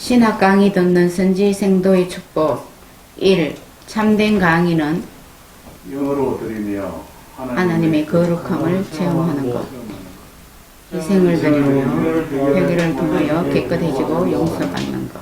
신학 강의 듣는 선지 생도의 축복. 1. 참된 강의는 영으로 드리며 하나님의 거룩함을 체험하는 것. 희생을 드리며 회개를 통하여 깨끗해지고 용서받는 것.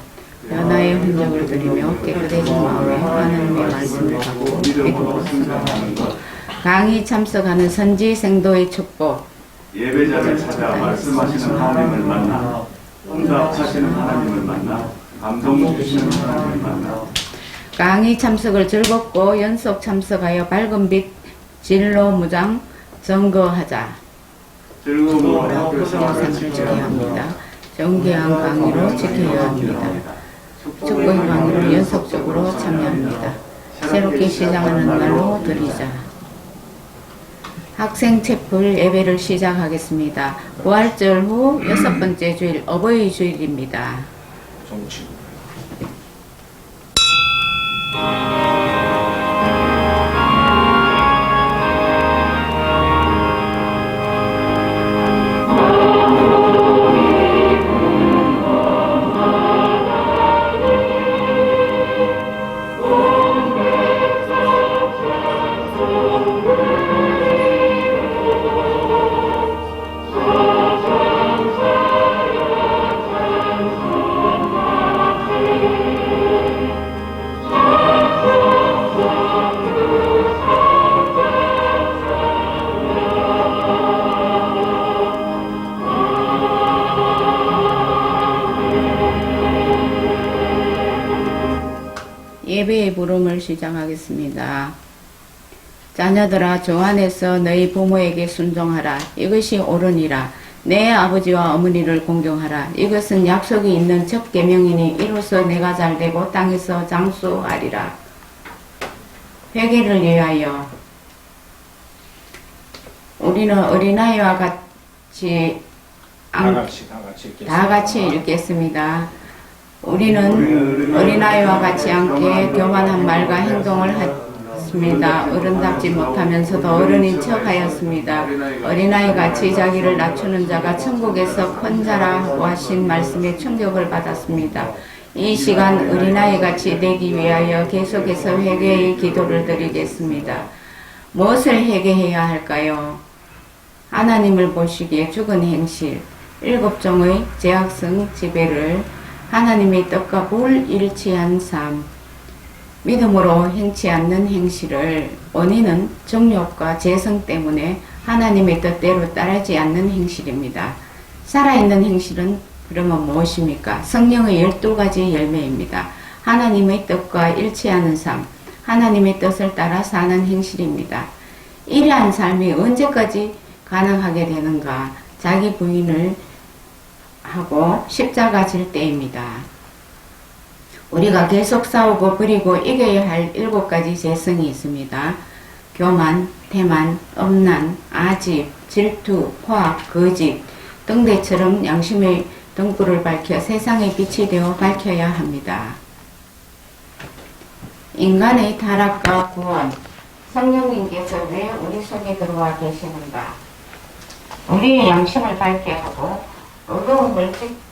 변화의 흔적을 드리며 깨끗해진 마음에 하나님의 말씀을 받고 믿음으로 생각하는 것. 강의 참석하는 선지 생도의 축복. 예배자를 찾아 말씀하시는 하나님을 만나 응답하시는 하나님을 만나 감동 주시는 하나님을 만나 강의 참석을 즐겁고 연속 참석하여 밝은 빛 진로 무장 증거하자. 즐거움으로 학교 생활을 생활을 지켜야 합니다. 정기한 강의로 지켜야 합니다. 축복의 강의로 연속적으로 참여합니다. 새롭게 시작하는 날로 드리자. 학생 채플 예배를 시작하겠습니다. 부활절 후 6번째 주일 어버이 주일입니다. 정치. 예배의 부름을 시작하겠습니다. 자녀들아, 주 안에서 너희 부모에게 순종하라. 이것이 옳으니라. 내 아버지와 어머니를 공경하라. 이것은 약속이 있는 첫 계명이니 이로써 내가 잘되고 땅에서 장수하리라. 회개를 위하여 우리는 어린아이와 같이 다 같이 읽겠습니다. 우리는 어린아이와 같이 함께 교만한 말과 행동을 했습니다. 어른답지 못하면서도 어른인 척 하였습니다. 어린아이같이 자기를 낮추는 자가 천국에서 큰 자라고 하신 말씀에 충격을 받았습니다. 이 시간 어린아이같이 되기 위하여 계속해서 회개의 기도를 드리겠습니다. 무엇을 회개해야 할까요? 하나님을 보시기에 죽은 행실, 7종의 죄악성 지배를, 하나님의 뜻과 불일치한 삶, 믿음으로 행치 않는 행실을, 원인은 정욕과 재성 때문에 하나님의 뜻대로 따르지 않는 행실입니다. 살아있는 행실은 그러면 무엇입니까? 성령의 12가지 열매입니다. 하나님의 뜻과 일치하는 삶, 하나님의 뜻을 따라 사는 행실입니다. 이러한 삶이 언제까지 가능하게 되는가? 자기 부인을 하고 십자가 질 때입니다. 우리가 계속 싸우고 버리고 이겨야 할 7가지 죄성이 있습니다. 교만, 태만, 엄난, 아집, 질투, 포악, 거짓, 등대처럼 양심의 등불을 밝혀 세상의 빛이 되어 밝혀야 합니다. 인간의 타락과 구원, 성령님께서 왜 우리 속에 들어와 계시는가? 우리의 양심을 밝게 하고 어두운 벌칙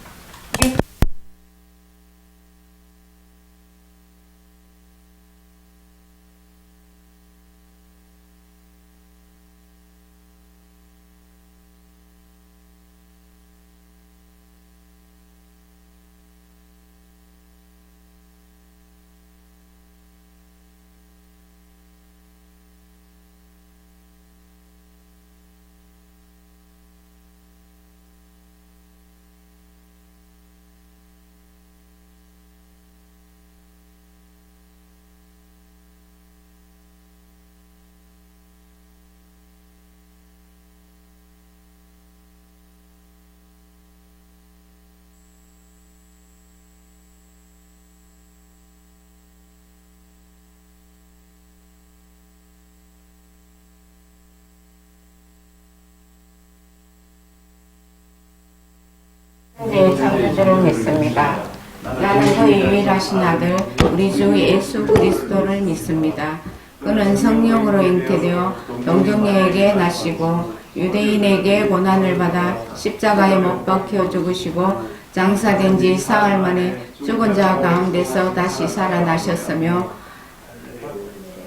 창조주를 믿습니다. 나는 그의 유일하신 아들 우리 주 예수 그리스도를 믿습니다. 그는 성령으로 잉태되어 동정녀에게 나시고 유대인에게 고난을 받아 십자가에 못 박혀 죽으시고 장사된 지 사흘 만에 죽은 자 가운데서 다시 살아나셨으며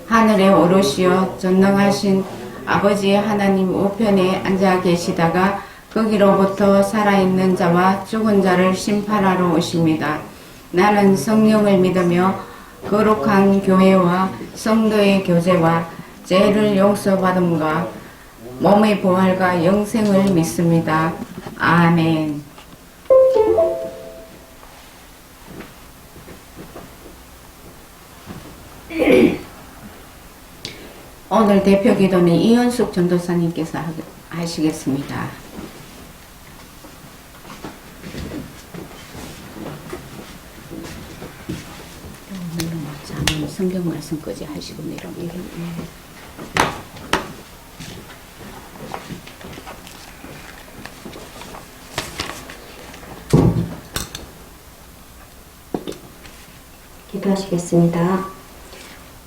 하늘에 오르시어 전능하신 아버지 하나님 우편에 앉아 계시다가 거기로부터 살아있는 자와 죽은 자를 심판하러 오십니다. 나는 성령을 믿으며 거룩한 교회와 성도의 교제와 죄를 용서받음과 몸의 부활과 영생을 믿습니다. 아멘. 오늘 대표 기도는 이현숙 전도사님께서 하시겠습니다. 오늘은 잠은 성경 말씀까지 하시고 내려옵니다. 기도하시겠습니다.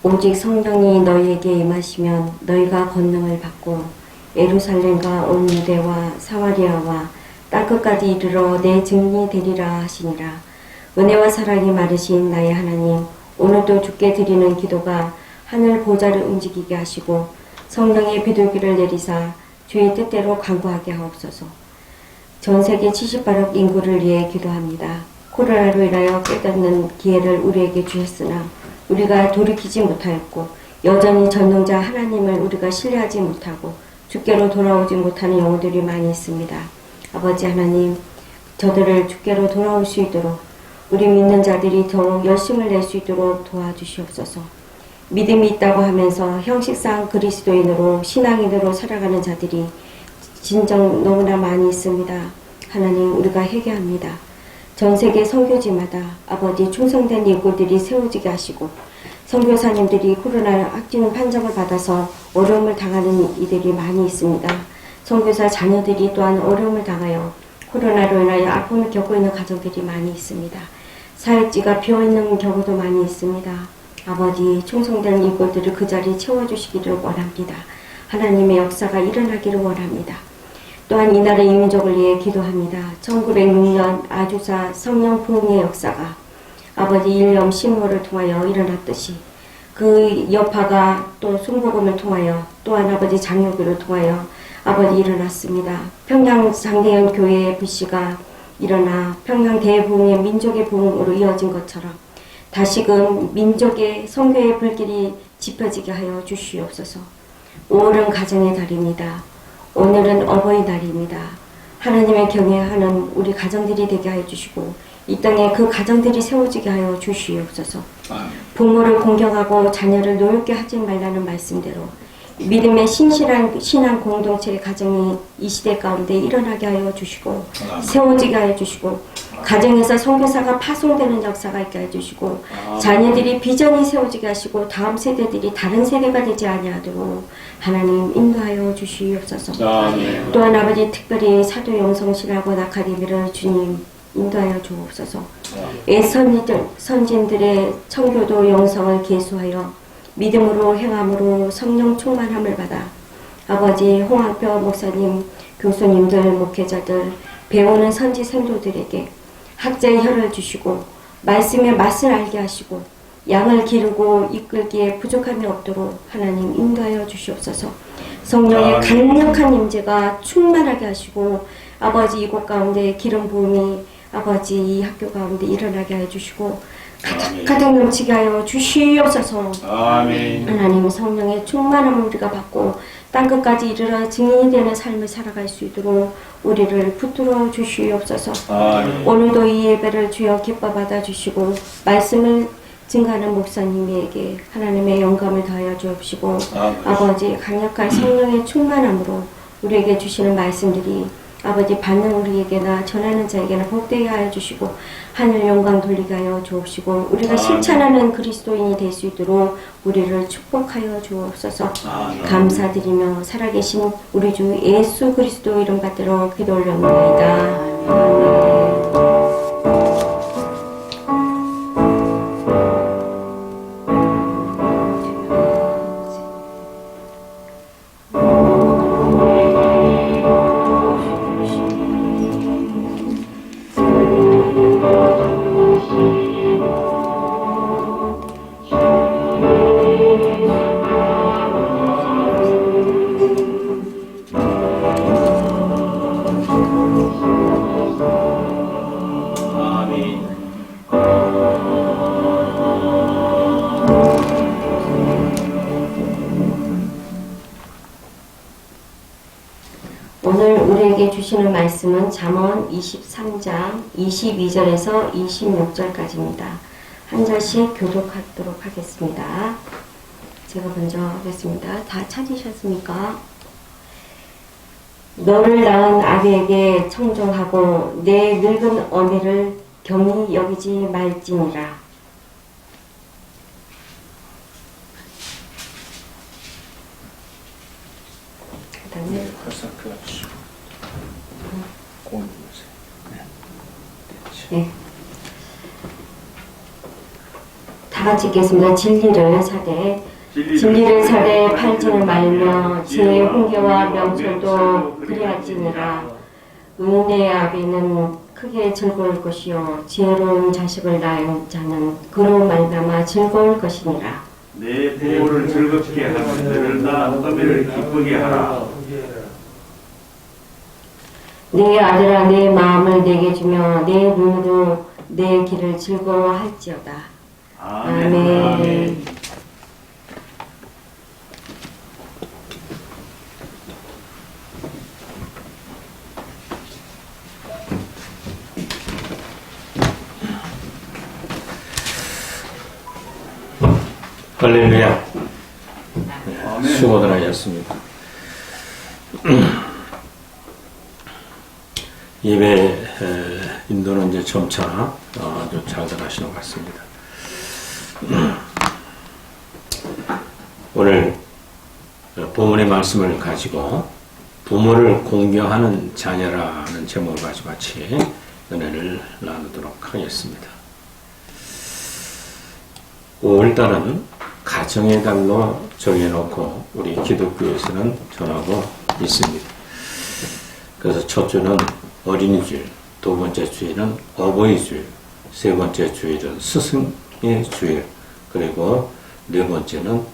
오직 성령이 너희에게 임하시면 너희가 권능을 받고 예루살렘과 온 유대와 사마리아와 땅끝까지 이르러 내 증인이 되리라 하시니라. 은혜와 사랑이 많으신 나의 하나님, 오늘도 주께 드리는 기도가 하늘 보좌를 움직이게 하시고 성령의 비둘기를 내리사 주의 뜻대로 강구하게 하옵소서. 전 세계 70발억 인구를 위해 기도합니다. 코로나로 인하여 깨닫는 기회를 우리에게 주셨으나 우리가 돌이키지 못하였고 여전히 전능자 하나님을 우리가 신뢰하지 못하고 주께로 돌아오지 못하는 영혼들이 많이 있습니다. 아버지 하나님, 저들을 주께로 돌아올 수 있도록 우리 믿는 자들이 더욱 열심을 낼 수 있도록 도와주시옵소서. 믿음이 있다고 하면서 형식상 그리스도인으로 신앙인으로 살아가는 자들이 진정 너무나 많이 있습니다. 하나님, 우리가 회개합니다. 전 세계 선교지마다 아버지 충성된 일꾼들이 세워지게 하시고 선교사님들이 코로나 확진 판정을 받아서 어려움을 당하는 이들이 많이 있습니다. 선교사 자녀들이 또한 어려움을 당하여 코로나로 인하여 아픔을 겪고 있는 가정들이 많이 있습니다. 사역지가 비어있는 경우도 많이 있습니다. 아버지, 충성된 일꾼들을 그 자리에 채워주시기를 원합니다. 하나님의 역사가 일어나기를 원합니다. 또한 이 나라 이민족을 위해 기도합니다. 1906년 아주사 성령 부흥의 역사가 아버지 일념 신모를 통하여 일어났듯이 그 여파가 또 순복음을 통하여 또한 아버지 장로교를 통하여 아버지 일어났습니다. 평양 장대현 교회의 불씨가 일어나 평양 대부흥의 민족의 부흥으로 이어진 것처럼 다시금 민족의 선교의 불길이 지펴지게 하여 주시옵소서. 5월은 가정의 달입니다. 오늘은 어버이날입니다. 하나님의 경외하는 우리 가정들이 되게 하여 주시고 이 땅에 그 가정들이 세워지게 하여 주시옵소서. 부모를 공경하고 자녀를 노엽게 하지 말라는 말씀대로 믿음의 신실한 신앙 공동체의 가정이 이 시대 가운데 일어나게 하여 주시고 세워지게 하여 주시고 가정에서 선교사가 파송되는 역사가 있게 하여 주시고 자녀들이 비전이 세워지게 하시고 다음 세대들이 다른 세대가 되지 아니하도록 하나님 인도하여 주시옵소서. 또한 아버지 특별히 사도 영성실하고 아카데미를 주님 인도하여 주옵소서. 옛 선진들의 청교도 영성을 계수하여 믿음으로 행함으로 성령 충만함을 받아 아버지 홍학표 목사님, 교수님들, 목회자들, 배우는 선지 생도들에게 학자의 혀를 주시고 말씀의 맛을 알게 하시고 양을 기르고 이끌기에 부족함이 없도록 하나님 인도하여 주시옵소서. 성령의 강력한 임재가 충만하게 하시고 아버지 이곳 가운데 기름 부음이 아버지 이 학교 가운데 일어나게 해주시고 가득 넘치게 하여 주시옵소서. 아멘. 하나님 성령의 충만함을 우리가 받고 땅끝까지 이르러 증인이 되는 삶을 살아갈 수 있도록 우리를 붙들어 주시옵소서. 아멘. 오늘도 이 예배를 주여 기뻐 받아주시고 말씀을 증가하는 목사님에게 하나님의 영감을 더하여 주옵시고 아버지 강력한 성령의 충만함으로 우리에게 주시는 말씀들이 아버지 받는 우리에게나 전하는 자에게나 복되게 하여 주시고 하늘 영광 돌리게 하여 주옵시고 우리가 실천하는 그리스도인이 될 수 있도록 우리를 축복하여 주옵소서. 감사드리며 살아계신 우리 주 예수 그리스도 이름 받들어 기도 올려옵나이다. 오늘 우리에게 주시는 말씀은 잠언 23장 22절에서 26절까지입니다. 한 절씩 교독하도록 하겠습니다. 제가 먼저 하겠습니다. 다 찾으셨습니까? 너를 낳은 아비에게 청종하고 내 늙은 어미를 경히 여기지 말지니라. 그다음에 네. 다 같이 읽겠습니다. 진리를 사되 팔지는 말며 제 훈계와 명철도 그리할지니라. 의인의 아비는 크게 즐거울 것이요 지혜로운 자식을 낳은 자는 그로 말미암아 즐거울 것이니라. 내 부모를 즐겁게 하며 너를 낳은 어미를 기쁘게 하라. 내 아들아 내 마음을 내게 주며 내 눈으로 내 길을 즐거워할지어다. 아멘. 할렐루야. 수고들 하셨습니다. 예배 인도는 이제 점차 아주 잘들 하시는 것 같습니다. 오늘 본문의 말씀을 가지고 부모를 공경하는 자녀라는 제목을 가지고 같이 은혜를 나누도록 하겠습니다. 5월달은 가정의 달로 정해놓고 우리 기독교에서는 전하고 있습니다. 그래서 첫 주는 어린이주일, 두 번째 주일은 어버이주일, 세 번째 주일은 스승의 주일, 그리고 네 번째는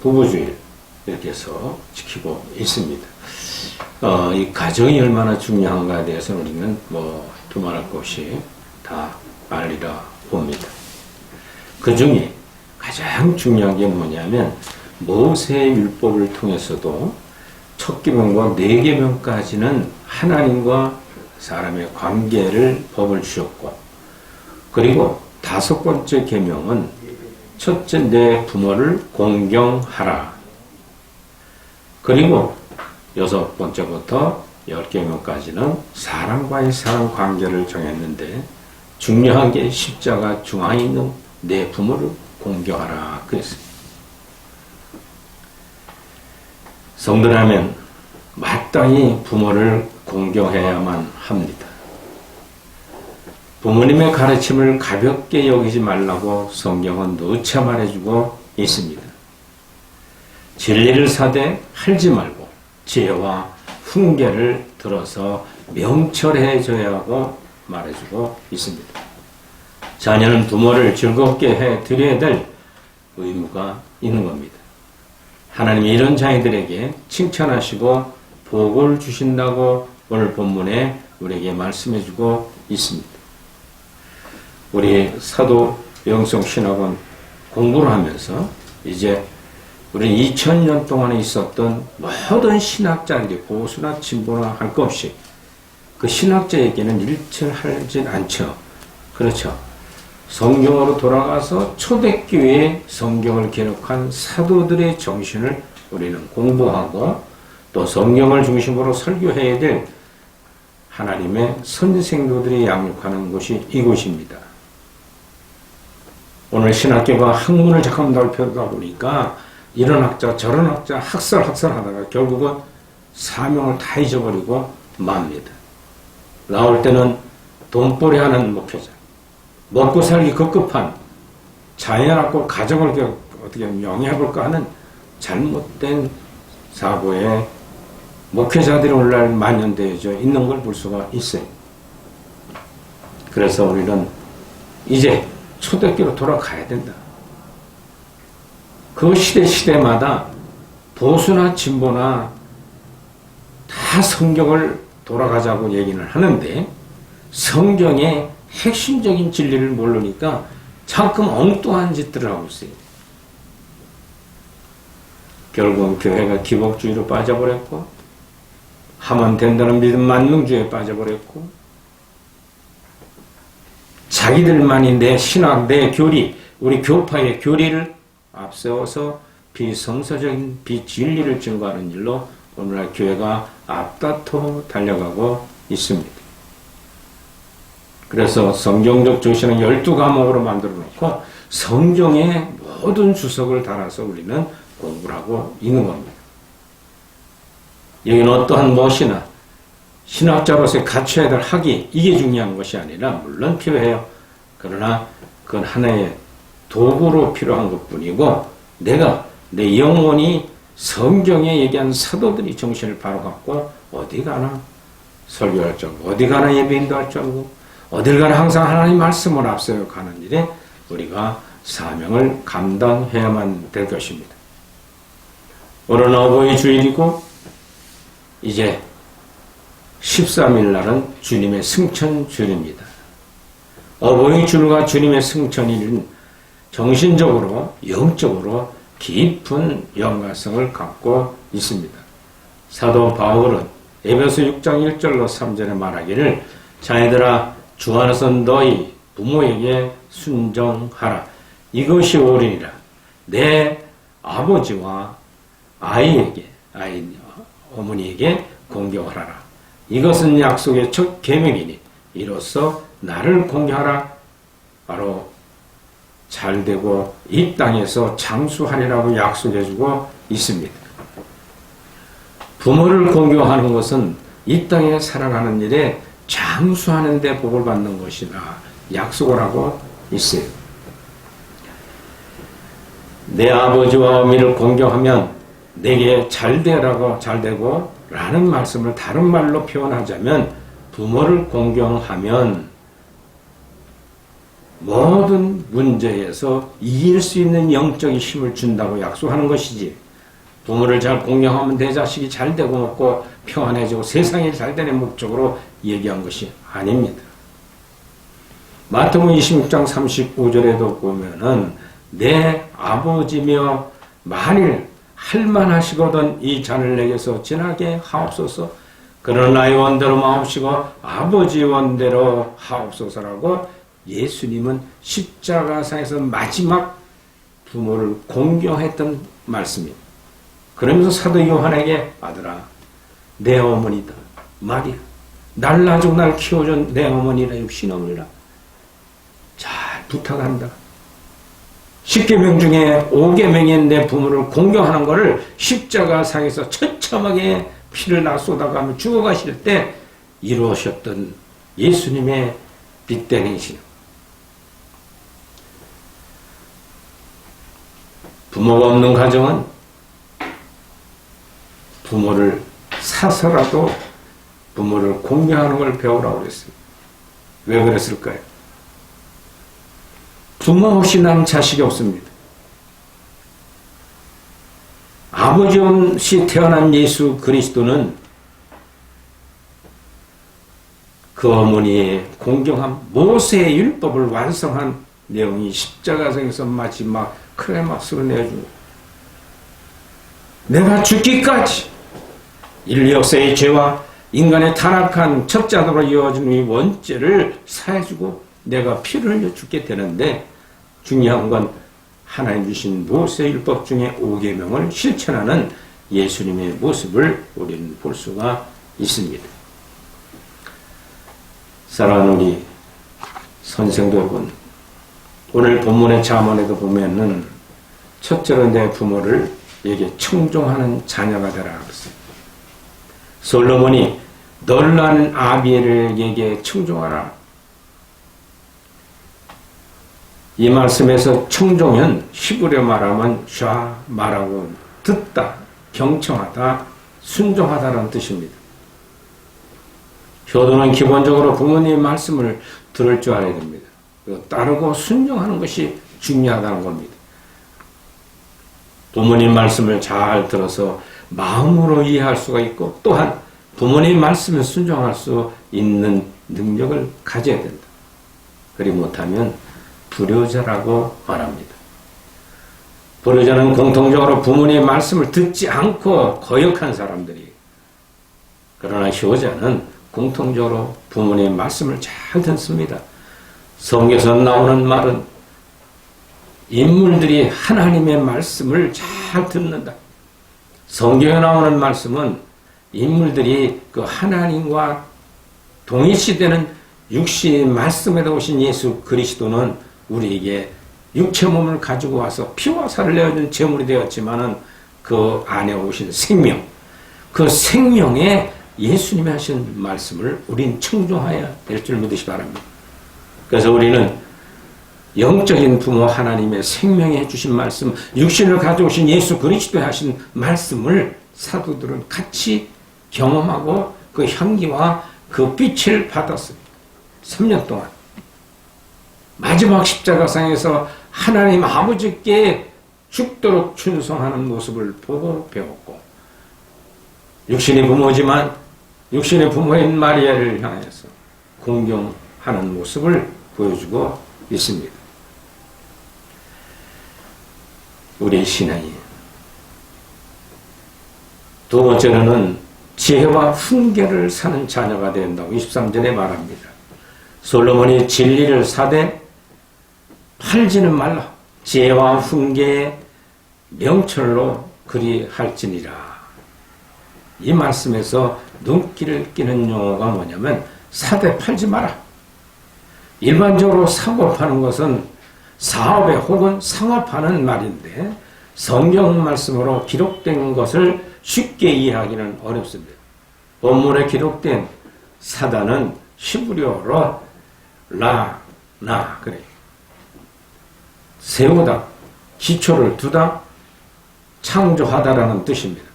부부주일 이렇게 해서 지키고 있습니다. 이 가정이 얼마나 중요한가에 대해서 우리는 두말할 것 없이 다 알리라 봅니다. 그 중에 가장 중요한 게 뭐냐면 모세율법을 통해서도 첫 계명과 네 계명까지는 하나님과 사람의 관계를 법을 주셨고, 그리고 다섯 번째 계명은 첫째 내 부모를 공경하라. 그리고 여섯 번째부터 열 계명까지는 사람과의 사람 관계를 정했는데 중요한 게 십자가 중앙에 있는 내 부모를 공경하라 그랬습니다. 성도라면 마땅히 부모를 공경해야만 합니다. 부모님의 가르침을 가볍게 여기지 말라고 성경은 누차 말해주고 있습니다. 진리를 사되 할지 말고 지혜와 훈계를 들어서 명철해져야 하고 말해주고 있습니다. 자녀는 부모를 즐겁게 해드려야 될 의무가 있는 겁니다. 하나님이 이런 자녀들에게 칭찬하시고 복을 주신다고 오늘 본문에 우리에게 말씀해주고 있습니다. 우리 사도 영성신학원 공부를 하면서 이제 우리 2000년 동안에 있었던 모든 신학자들이 보수나 진보나 할 것 없이 그 신학자에게는 일치하지 않죠. 그렇죠. 성경으로 돌아가서 초대교회에 성경을 기록한 사도들의 정신을 우리는 공부하고 또 성경을 중심으로 설교해야 될 하나님의 선생도들이 양육하는 곳이 이곳입니다. 오늘 신학교가 학문을 잠깐 넓혀다 보니까 이런 학자 저런 학자 학설하다가 결국은 사명을 다 잊어버리고 맙니다. 나올 때는 돈벌이 하는 목회자, 먹고 살기 급급한 자연하고 가정을 어떻게 영위해볼까 하는 잘못된 사고에 목회자들이 오늘날 만연되어져 있는 걸 볼 수가 있어요. 그래서 우리는 이제 초대교로 돌아가야 된다. 그 시대마다 보수나 진보나 다 성경을 돌아가자고 얘기는 하는데 성경의 핵심적인 진리를 모르니까 자꾸 엉뚱한 짓들을 하고 있어요. 결국은 교회가 기복주의로 빠져버렸고, 하면 된다는 믿음 만능주의에 빠져버렸고, 자기들만이 내 신학, 내 교리, 우리 교파의 교리를 앞세워서 비성서적인 비진리를 증거하는 일로 오늘날 교회가 앞다퉈 달려가고 있습니다. 그래서 성경적 조시는 12과목으로 만들어 놓고 성경의 모든 주석을 달아서 우리는 공부를 하고 있는 겁니다. 여기는 어떠한 무엇이나 신학자로서의 갖춰야 될 학위, 이게 중요한 것이 아니라 물론 필요해요. 그러나 그건 하나의 도구로 필요한 것뿐이고, 내가 내 영혼이 성경에 얘기한 사도들이 정신을 바로 갖고 어디 가나 설교할 줄 알고, 어디 가나 예배인도 할 줄 알고, 어딜 가나 항상 하나님 말씀을 앞세워 가는 일에 우리가 사명을 감당해야만 될 것입니다. 오늘은 어버이 주일이고 이제 13일 날은 주님의 승천주일입니다. 어버이 주일과 주님의 승천일은 정신적으로, 영적으로 깊은 연관성을 갖고 있습니다. 사도 바울은 에베소 6장 1절로 3절에 말하기를, 자녀들아 주 안에서 너희 부모에게 순종하라. 이것이 옳으니라. 내 아버지와 어머니에게 공경하라. 이것은 약속의 첫 계명이니 이로써 나를 공경하라. 바로 잘되고 이 땅에서 장수하리라고 약속해주고 있습니다. 부모를 공경하는 것은 이 땅에 살아가는 일에 장수하는 데 복을 받는 것이라 약속을 하고 있어요. 내 아버지와 어머니를 공경하면 내게 잘되고 라는 말씀을 다른 말로 표현하자면, 부모를 공경하면 모든 문제에서 이길 수 있는 영적인 힘을 준다고 약속하는 것이지, 부모를 잘 공경하면 내 자식이 잘되고 먹고 평안해지고 세상이 잘되는 목적으로 얘기한 것이 아닙니다. 마태복음 26장 35절에도 보면은 내 아버지며 만일 할만하시거든 이 잔을 내게서 지나게 하옵소서, 그러나 나의 원대로 마옵시고 아버지 원대로 하옵소서라고 예수님은 십자가상에서 마지막 부모를 공경했던 말씀입니다. 그러면서 사도 요한에게, 아들아 내 어머니다 마리아, 날 낳아주고 날 키워준 내 어머니라 육신 어머니라 잘 부탁한다. 10계명 중에 5계명인 내 부모를 공경하는 것을 십자가상에서 처참하게 피를 나 쏟아가며 죽어가실 때 이루어졌던 예수님의 빛된 행실. 부모가 없는 가정은 부모를 사서라도 부모를 공경하는 걸 배우라고 그랬어요. 왜 그랬을까요? 부모 없이 난 자식이 없습니다. 아버지 없이 태어난 예수 그리스도는 그 어머니의 공경함, 모세의 율법을 완성한 내용이 십자가상에서 마지막 크레마스로 내어준 거예요. 내가 죽기까지 인류 역사의 죄와 인간의 타락한 첩자들로 이어진 이 원죄를 사해주고 내가 피를 흘려 죽게 되는데, 중요한 건 하나님 주신 모세의 율법 중에 5계명을 실천하는 예수님의 모습을 우리는 볼 수가 있습니다. 사랑하는 우리 선생도 여러분, 오늘 본문의 잠언에도 보면은 첫째로 내 부모를 에게 청종하는 자녀가 되라 그랬어요. 솔로몬이 널 낳은 아비엘에게 청종하라. 이 말씀에서 청종은 히브리어 말하면 샤 말하고 듣다, 경청하다, 순종하다라는 뜻입니다. 효도는 기본적으로 부모님의 말씀을 들을 줄 알아야 됩니다. 따르고 순종하는 것이 중요하다는 겁니다. 부모님 말씀을 잘 들어서 마음으로 이해할 수가 있고, 또한 부모님 말씀에 순종할 수 있는 능력을 가져야 된다. 그리 못하면 불효자라고 말합니다. 불효자는 공통적으로 부모님의 말씀을 듣지 않고 거역한 사람들이, 그러나 효자는 공통적으로 부모님의 말씀을 잘 듣습니다. 성경에서 나오는 말은 인물들이 하나님의 말씀을 잘 듣는다. 성경에 나오는 말씀은 인물들이 그 하나님과 동일시되는 육신의 말씀에다 오신 예수 그리스도는 우리에게 육체 몸을 가지고 와서 피와 살을 내어준 제물이 되었지만은 그 안에 오신 생명, 그 생명에 예수님이 하신 말씀을 우린 청종해야 될 줄 믿으시 바랍니다. 그래서 우리는 영적인 부모 하나님의 생명에 해주신 말씀, 육신을 가져오신 예수 그리스도에 하신 말씀을 사도들은 같이 경험하고 그 향기와 그 빛을 받았습니다. 3년 동안 마지막 십자가상에서 하나님 아버지께 죽도록 충성하는 모습을 보고 배웠고, 육신의 부모지만 육신의 부모인 마리아를 향해서 공경하는 모습을 보여주고 있습니다. 우리의 신앙이 두 번째로는 지혜와 훈계를 사는 자녀가 된다고 23절에 말합니다. 솔로몬이 진리를 사되 팔지는 말라. 지혜와 훈계의 명철로 그리할지니라. 이 말씀에서 눈길을 끼는 용어가 뭐냐면 사되 팔지 마라. 일반적으로 사고 파는 것은 사업에 혹은 상업하는 말인데 성경 말씀으로 기록된 것을 쉽게 이해하기는 어렵습니다. 본문에 기록된 사다는 히브리어로 라나 그래. 세우다, 기초를 두다, 창조하다라는 뜻입니다.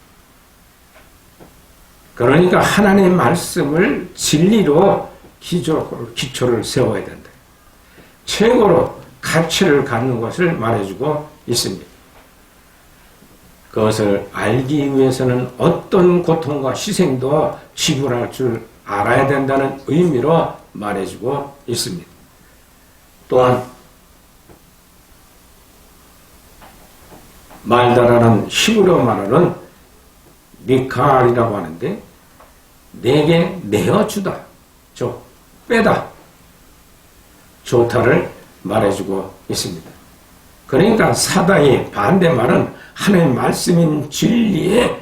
그러니까 하나님의 말씀을 진리로 기초를 세워야 된다. 최고로 가치를 갖는 것을 말해주고 있습니다. 그것을 알기 위해서는 어떤 고통과 희생도 지불할 줄 알아야 된다는 의미로 말해주고 있습니다. 또한 말다라는 히브리어 말로는 미칼이라고 하는데 내게 내어주다, 빼다, 좋다를 말해주고 있습니다. 그러니까 사다의 반대말은 하나님의 말씀인 진리에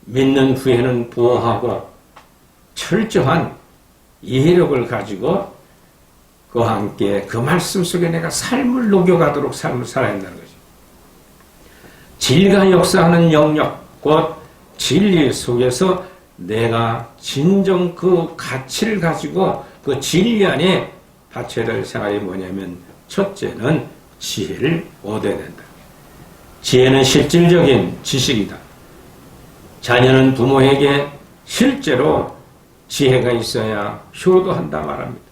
믿는 후에는 부응하고 철저한 이해력을 가지고 그와 함께 그 말씀 속에 내가 삶을 녹여가도록 삶을 살아야 한다는 거죠. 진리가 역사하는 영역, 곧 진리 속에서 내가 진정 그 가치를 가지고 그 진리 안에 바쳐야 될 생활이 뭐냐면 첫째는 지혜를 얻어야 된다. 지혜는 실질적인 지식이다. 자녀는 부모에게 실제로 지혜가 있어야 효도한다 말합니다.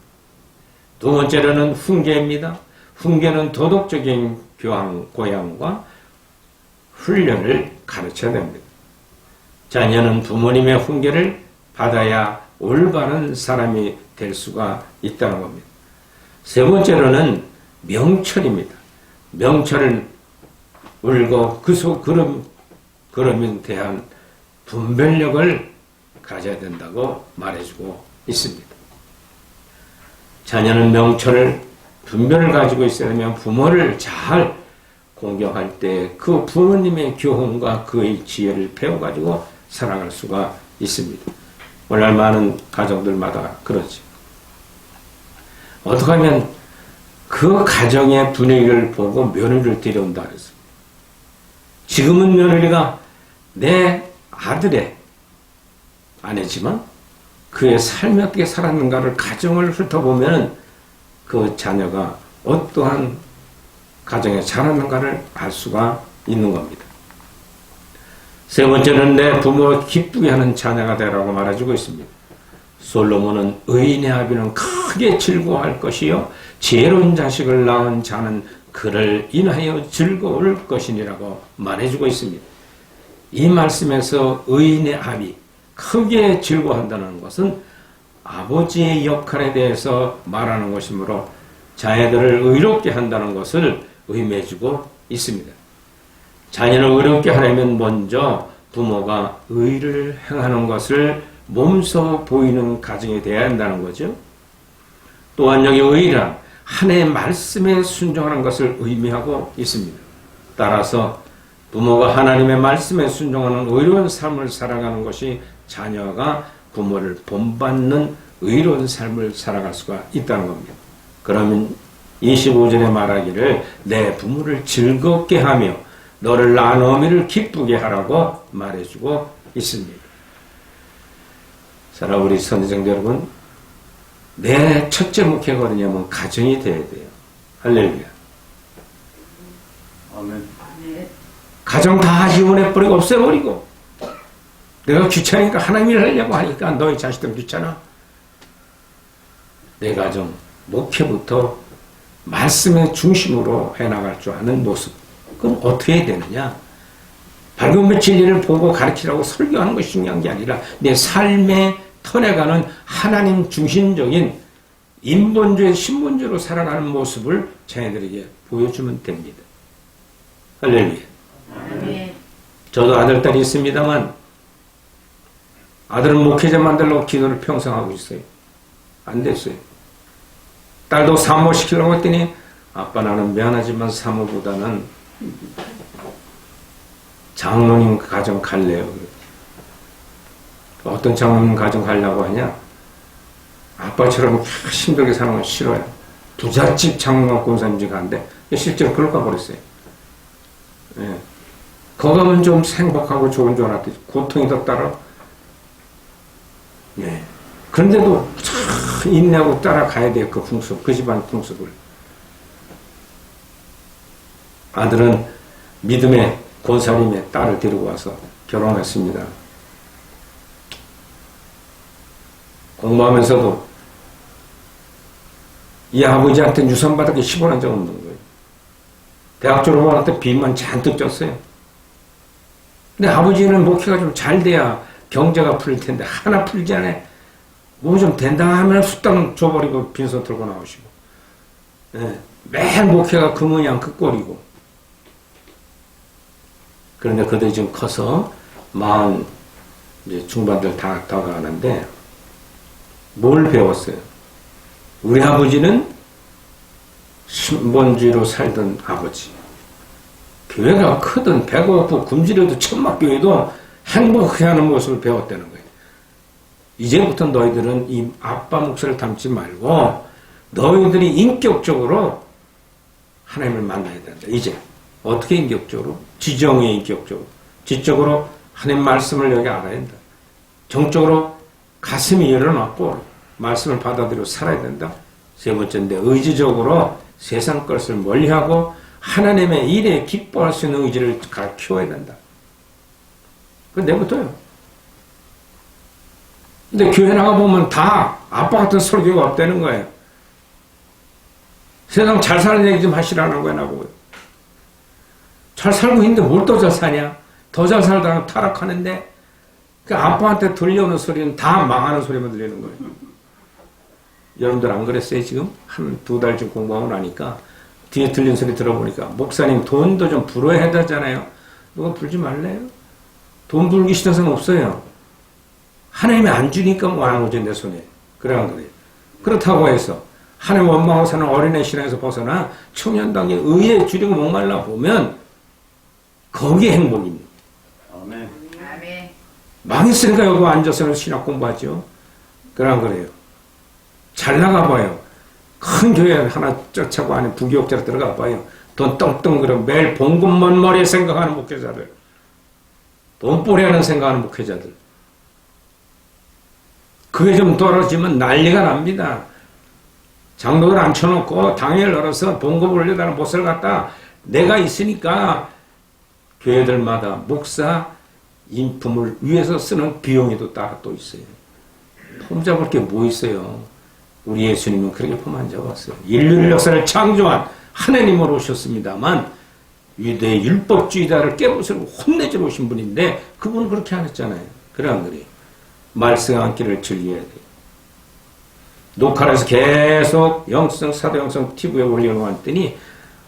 두 번째로는 훈계입니다. 훈계는 도덕적인 교양과 훈련을 가르쳐야 됩니다. 자녀는 부모님의 훈계를 받아야 올바른 사람이 될 수가 있다는 겁니다. 세 번째로는 명철입니다. 명철은 울고 그름에 대한 분별력을 가져야 된다고 말해주고 있습니다. 자녀는 명철을, 분별을 가지고 있어야 하면 부모를 잘 공경할 때 그 부모님의 교훈과 그의 지혜를 배워가지고 살아갈 수가 있습니다. 오늘 많은 가정들마다 그렇지. 어떻게 하면 그 가정의 분위기를 보고 며느리를 데려온다 그랬습니다. 지금은 며느리가 내 아들의 아내지만 그의 삶이 어떻게 살았는가를 가정을 훑어보면 그 자녀가 어떠한 가정에 자랐는가를 알 수가 있는 겁니다. 세 번째는 내 부모 기쁘게 하는 자녀가 되라고 말해주고 있습니다. 솔로몬은 의인의 아비는 크게 즐거워할 것이요 지혜로운 자식을 낳은 자는 그를 인하여 즐거울 것이니라고 말해주고 있습니다. 이 말씀에서 의인의 아비, 크게 즐거워한다는 것은 아버지의 역할에 대해서 말하는 것이므로 자녀들을 의롭게 한다는 것을 의미해주고 있습니다. 자녀를 의롭게 하려면 먼저 부모가 의를 행하는 것을 몸소 보이는 가정이 되어야 한다는 거죠. 또한 여기 의란 하나님의 말씀에 순종하는 것을 의미하고 있습니다. 따라서 부모가 하나님의 말씀에 순종하는 의로운 삶을 살아가는 것이 자녀가 부모를 본받는 의로운 삶을 살아갈 수가 있다는 겁니다. 그러면 25절에 말하기를 내 부모를 즐겁게 하며 너를 낳은 어미를 기쁘게 하라고 말해주고 있습니다. 사랑 우리 선지자들 여러분, 내 첫째 목회거든요. 뭐 가정이 돼야 돼요. 할렐루야. 아멘. 가정 다 지원해버리고 없애버리고 내가 귀찮으니까 하나님 일 하려고 하니까 너희 자식들 귀찮아. 내 가정 목회부터 말씀의 중심으로 해나갈 줄 아는 모습. 그럼 어떻게 해야 되느냐? 밝은 진리를 보고 가르치라고 설교하는 것이 중요한 게 아니라 내 삶에 터내가는 하나님 중심적인 인본주의, 신본주의로 살아가는 모습을 자녀들에게 보여주면 됩니다. 할렐루야. 저도 아들, 딸이 있습니다만 아들은 목회자 만들려고 기도를 평생 하고 있어요. 안 됐어요. 딸도 사모시키려고 했더니 아빠 나는 미안하지만 사모보다는 장로님 가정 갈래요. 어떤 장로님 가정 가려고 하냐? 아빠처럼 힘들게 사는 건 싫어요. 부잣집 장로가 권사님집 가는데 실제로 그걸 가버렸어요. 예. 거기 가면 좀 행복하고 좋은 줄 알았더니 고통이 더 따라. 예. 그런데도 참 인내하고 따라가야 돼요. 그 풍습, 그 집안 풍습을. 아들은 믿음의 권사님의 딸을 데리고 와서 결혼했습니다. 공부하면서도 이 아버지한테 유산받은 게 10원 한 적 없는 거예요. 대학 졸업할 때 빚만 잔뜩 졌어요. 근데 아버지는 목회가 좀 잘 돼야 경제가 풀릴 텐데 하나 풀지 않아. 뭐 좀 된다 하면 후딱 줘버리고 빈손 들고 나오시고. 네. 매일 목회가 그 모양 그 꼴이고. 그런데 그들이 지금 커서 마흔 이제 중반들 다 가는데 뭘 배웠어요? 우리 아버지는 신본주의로 살던 아버지. 교회가 크든 배가 고프고 굶주려도 천막교회도 행복해 하는 모습을 배웠다는 거예요. 이제부터 너희들은 이 아빠 몫을 담지 말고 너희들이 인격적으로 하나님을 만나야 된다. 이제 어떻게 인격적으로? 지정의 인격적으로. 지적으로 하나님 말씀을 여기 알아야 된다. 정적으로 가슴이 열어놨고 말씀을 받아들여 살아야 된다. 세 번째인데 의지적으로 세상 것을 멀리하고 하나님의 일에 기뻐할 수 있는 의지를 키워야 된다. 그건 내부터요. 근데 교회 나가보면 다 아빠 같은 설교가 없다는 거예요. 세상 잘 사는 얘기 좀 하시라는 거야 나보고요. 잘 살고 있는데 뭘 더 잘 사냐? 더 잘 살다가 타락하는데 그 아빠한테 들려오는 소리는 다 망하는 소리만 들리는 거예요. 여러분들 안 그랬어요 지금? 한 두 달쯤 공부하고 나니까 뒤에 들린 소리 들어보니까 목사님 돈도 좀 불어야 되잖아요. 누가 불지 말래요? 돈 불기 싫은 사람 없어요. 하나님이 안 주니까 뭐 안 하는 거죠 내 손에. 그래 안 그래요? 그렇다고 해서 하나님 원망하고 사는 어린애 신앙에서 벗어나 청년당에 의에 주려고 목말라 보면 거기에 행복입니다. 아멘. 망했으니까 여기 앉아서 신학 공부하죠. 그래 안 그래요? 잘 나가봐요. 큰 교회 하나 쫓아고 안에 부교육자로 들어가 봐요. 돈 떵떵거려 매일 봉급만 머리에 생각하는 목회자들. 돈벌이하는 생각하는 목회자들. 그게 좀 떨어지면 난리가 납니다. 장로를 앉혀놓고 당일 열어서 봉급을 올려다는 못을 갖다 내가 있으니까 교회들마다 목사 인품을 위해서 쓰는 비용에도 따라 또 있어요. 폼 잡을 게 뭐 있어요. 우리 예수님은 그렇게 폼 안 잡았어요. 인류 역사를 창조한 하나님으로 오셨습니다만 유대 율법주의자를 깨부수고 혼내줘 오신 분인데 그분은 그렇게 안 했잖아요. 그래 안 그래요? 말씀 앉기를 즐겨야 돼요. 녹화를 해서 계속 사도영성 TV에 올려놓았더니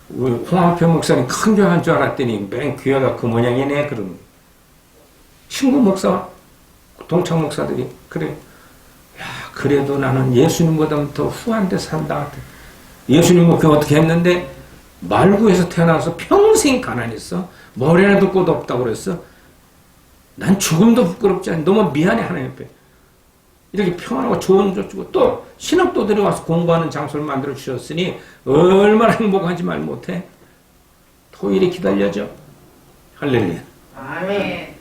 우리 홍한표 목사님 큰 교회 한 줄 알았더니 맨 교회가 그 모양이네 그러는 거예요. 친구 목사, 동창 목사들이 그래. 야, 그래도 나는 예수님보다 더 후한데 산다. 예수님은 그 어떻게 했는데 말구에서 태어나서 평생 가난했어. 머리 하나도 꽃 없다고 그랬어. 난 죽음도 부끄럽지 않아. 너무 미안해 하나님 앞에. 이렇게 평안하고 좋은 조 주고 또 신학도들이 와서 공부하는 장소를 만들어 주셨으니 얼마나 행복한지 말 못해. 토요일에 기다려줘. 할렐루야. 아멘.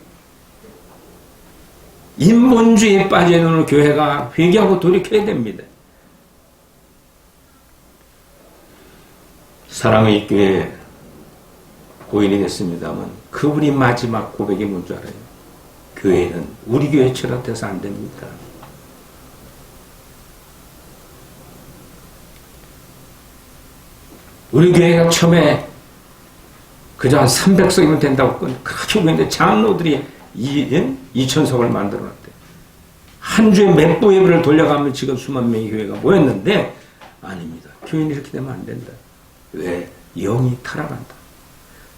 인본주의에 빠져있는 교회가 회개하고 돌이켜야 됩니다. 사랑의 교회 고인이 됐습니다만 그분이 마지막 고백이 뭔지 알아요? 교회는 우리 교회처럼 돼서 안 됩니다. 우리 교회가 처음에 그저 한 300석이면 된다고 그렇게 보는데 장로들이 2,000석을 만들어놨대. 한 주에 몇 부 예배를 돌려가면 지금 수만 명의 교회가 모였는데 아닙니다. 교인이 이렇게 되면 안 된다. 왜? 영이 타락한다.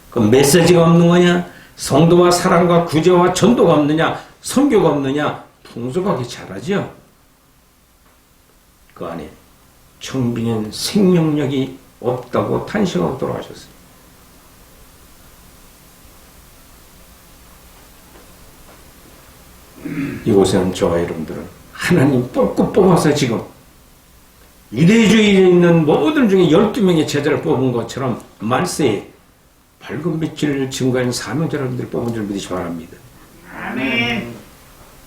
그 메시지가 없는 거냐? 성도와 사랑과 구제와 전도가 없느냐? 선교가 없느냐? 풍성하게 잘하죠. 그 안에 청빙은 생명력이 없다고 탄식하고 돌아가셨어요. 이곳에는 저와 여러분들은 하나님 뽑아서 지금 유대주의에 있는 모든 중에 12명의 제자를 뽑은 것처럼 말세에 밝은 빛을 증거하는 사명자 여러분들을 뽑은 줄 믿으시 바랍니다. 아멘.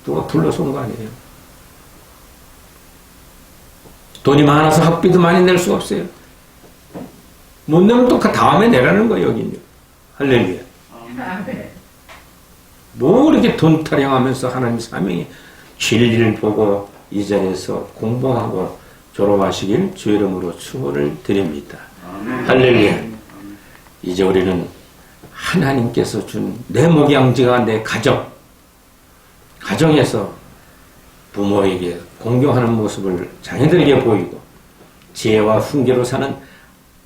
누가 둘러서 온 거 아니에요. 돈이 많아서 학비도 많이 낼 수가 없어요. 못 내면 또 그 다음에 내라는 거예요, 여기는요. 할렐루야. 아멘. 뭐 이렇게 돈 타령하면서 하나님 사명이 진리를 보고 이 자리에서 공부하고 졸업하시길 주 이름으로 축원을 드립니다. 할렐루야. 이제 우리는 하나님께서 준 내 목양지가 내 가정에서 부모에게 공경하는 모습을 자녀들에게 보이고 지혜와 훈계로 사는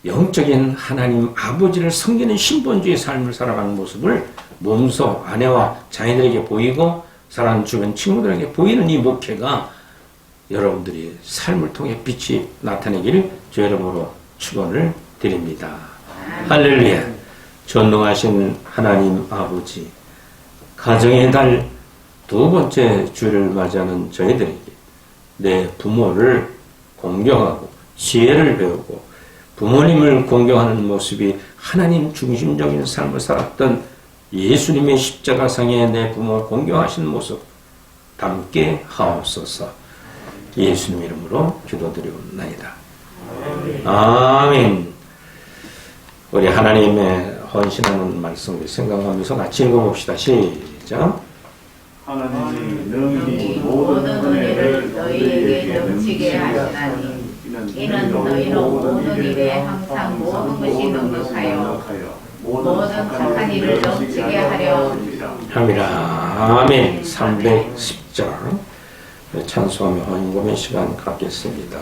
영적인 하나님 아버지를 섬기는 신본주의 삶을 살아가는 모습을 몸소 아내와 자녀들에게 보이고 사랑하는 주변 친구들에게 보이는 이 목회가 여러분들이 삶을 통해 빛이 나타내기를 주 이름으로 축원을 드립니다. 할렐루야. 전능하신 하나님 아버지, 가정의 달 두 번째 주를 맞이하는 저희들에게 내 부모를 공경하고 지혜를 배우고 부모님을 공경하는 모습이 하나님 중심적인 삶을 살았던 예수님의 십자가상에 내 부모 공경하시는 모습 담게 하옵소서. 예수님 이름으로 기도드리옵나이다. 아멘. 우리 하나님의 헌신하는 말씀을 생각하면서 같이 읽어봅시다. 시작. 하나님이 능히 모든 모든 은혜를 은혜를 너희에게 넘치게 하시나니 이는 너희는 모든 일에 항상 모든 것이 넉넉하여 모든 착한 일을 넘치게 하려 함이라. 아멘. 310장 찬송하며 헌금의 시간 갖겠습니다.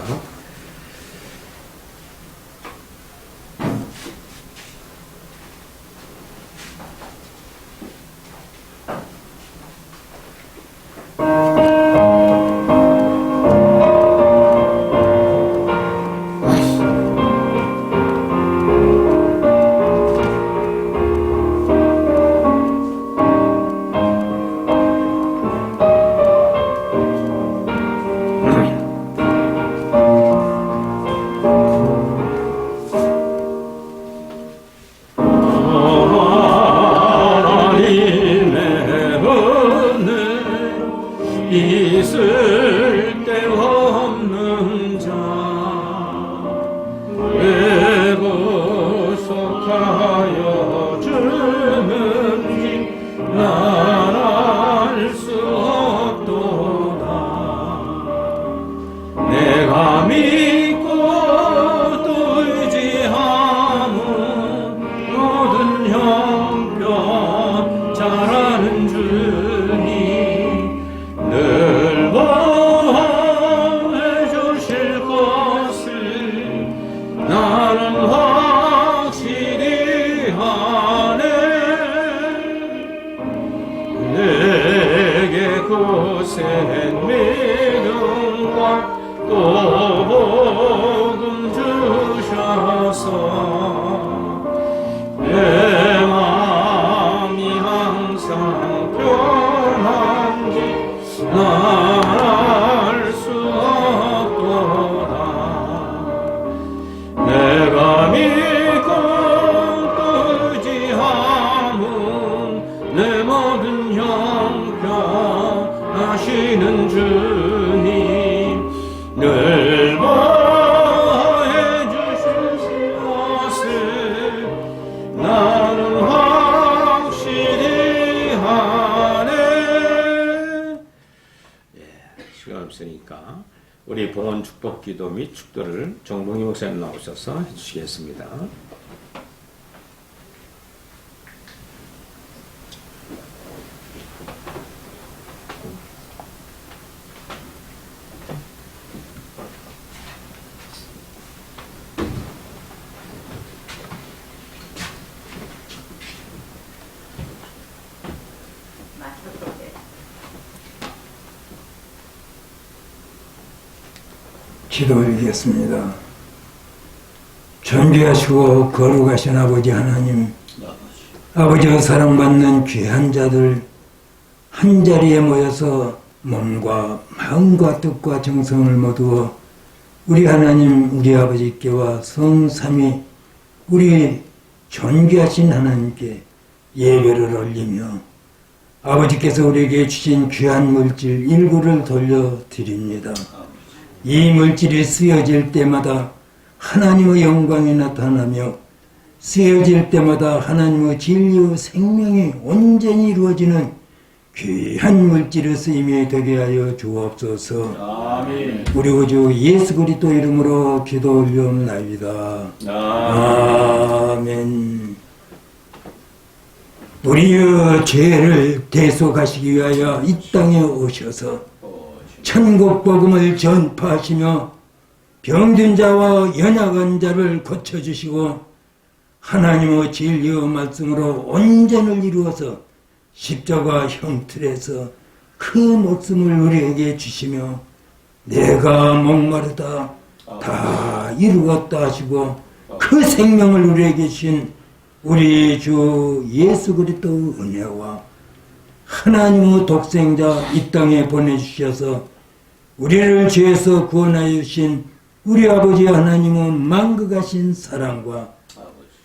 동원 축복기도 및 축도를 정봉희 목사님 나오셔서 해주시겠습니다. 기도 올리겠습니다. 존귀하시고 거룩하신 아버지 하나님, 아버지가 사랑받는 귀한 자들 한자리에 모여서 몸과 마음과 뜻과 정성을 모두어 우리 하나님, 우리 아버지께와 성삼위 우리 존귀하신 하나님께 예배를 올리며 아버지께서 우리에게 주신 귀한 물질 일구를 돌려드립니다. 이 물질이 쓰여질 때마다 하나님의 영광이 나타나며 쓰여질 때마다 하나님의 진리의 생명이 온전히 이루어지는 귀한 물질의 쓰임이 되게 하여 주옵소서. 아멘. 우리 구주 예수 그리스도 이름으로 기도 올리옵나이다. 아멘. 우리의 죄를 대속하시기 위하여 이 땅에 오셔서 천국 복음을 전파하시며 병든 자와 연약한 자를 고쳐주시고 하나님의 진리의 말씀으로 온전을 이루어서 십자가 형틀에서 그 목숨을 우리에게 주시며 내가 목마르다 다 이루었다 하시고 그 생명을 우리에게 주신 우리 주 예수 그리스도의 은혜와 하나님의 독생자 이 땅에 보내주셔서 우리를 죄에서 구원하여 주신 우리 아버지 하나님의 만극하신 사랑과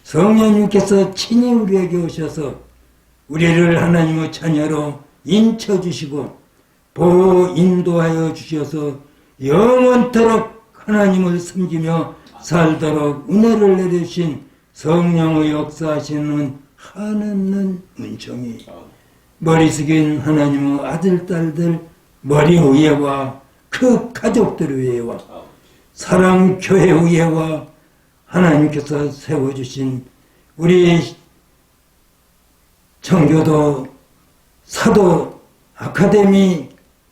성령님께서 친히 우리에게 오셔서 우리를 하나님의 자녀로 인쳐주시고 보호 인도하여 주셔서 영원토록 하나님을 섬기며 살도록 은혜를 내려주신 성령의 역사하시는 한없는 은총이 머리 숙인 하나님의 아들, 딸들 머리 위에와 그 가족들 위에와 사랑교회 위에와 하나님께서 세워주신 우리 청교도 사도 아카데미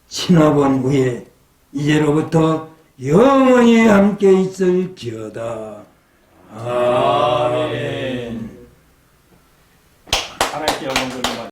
신학원 위에 이제로부터 영원히 함께 있을지어다. 아멘. 하나님께 영광 돌리며